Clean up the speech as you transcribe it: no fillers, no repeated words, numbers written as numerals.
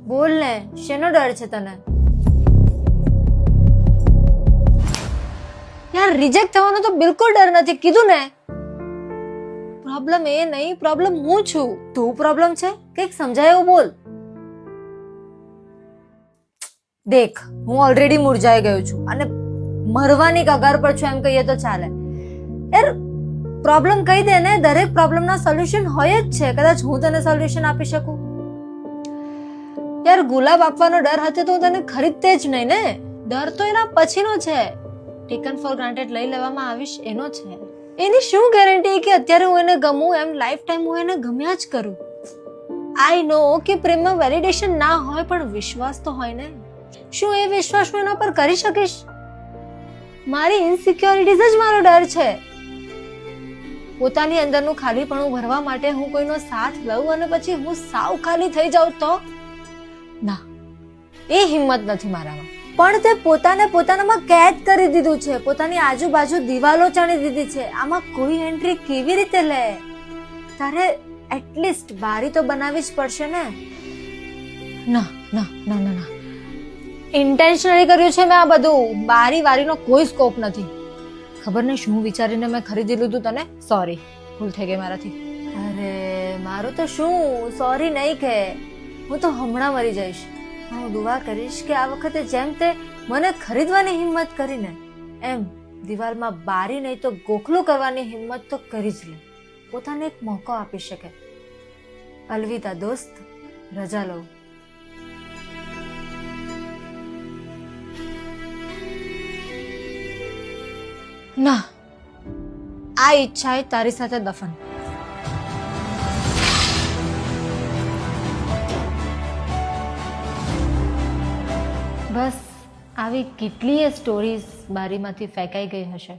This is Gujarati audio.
બોલ ને, શેનો ડર છે તને? યાર, રિજેક્ટ થવાનો તો બિલકુલ ડર નથી, કીધું ને. પ્રોબ્લેમ એ નહીં, પ્રોબ્લેમ હું છું. તું પ્રોબ્લેમ છે? કંઈક સમજાય એવું બોલ. દેખ, હું ઓલરેડી મૂરઝાઈ ગયો છું અને મરવાની કગાર પર છું એમ કહીએ તો ચાલે. યાર, પ્રોબ્લેમ કહી દે ને, દરેક પ્રોબ્લેમના સોલ્યુશન હોય જ છે. કદાચ હું તને સોલ્યુશન આપી શકું. યાર, ગુલાબ આપવાનો ડર હતો તો હું તને ખરીદતે જ નહીં ને. ડર તો એના પછીનો છે. ટેકન ફોર ગ્રાન્ટેડ લઈ લેવામાં આવીશ એનો છે. એની શું ગેરંટી કે અત્યારે હું એને ગમું એમ લાઈફ ટાઈમ હું એને ગમ્યા જ કરું. આઈ નો કે પ્રેમમાં વેલિડેશન ના હોય પણ વિશ્વાસ તો હોય ને. શું એ વિશ્વાસ હું એના પર કરી શકીશ? મારી ઇનસિક્યોરિટીઝ જ મારો ડર છે. પોતાની અંદરનું ખાલીપણું ભરવા માટે હું કોઈનો સાથ લઉં અને પછી હું સાવ ખાલી થઈ જાઉં તો ના, એ હિંમત નથી મારામાં. પણ તે પોતાનામાં કેદ કરી દીધું છે, પોતાની આજુબાજુ દિવાલો ચણી દીધી છે. આમાં કોઈ એન્ટ્રી કેવી રીતે લે? તારે એટલીસ્ટ બારી તો બનાવવી જ પડશે ને. ના ના ના ના ના, ઇન્ટેન્શનલી કર્યું છે મેં આ બધું. બારીનો કોઈ સ્કોપ નથી. ખબર નહીં શું વિચારીને મેં ખરીદી લીધું તને. સોરી, ભૂલ થઈ ગઈ મારાથી. અરે મારું તો શું સોરી નહીં કે, હું તો હમણાં મરી જઈશ. હું દુઆ કરીશ કે આ વખતે જેમ તે મને ખરીદવાની હિંમત કરીને એમ દિવાલમાં બારી નહીં તો ગોખલું કરવાની હિંમત તો કરી જ લે. પોતાને એક મોકો આપી શકે. અલવિદા દોસ્ત, રજા લો. ના, આ ઈચ્છા એ તારી સાથે દફન. બસ આવી કેટલીય સ્ટોરીઝ બારીમાંથી ફેંકાઈ ગઈ હશે.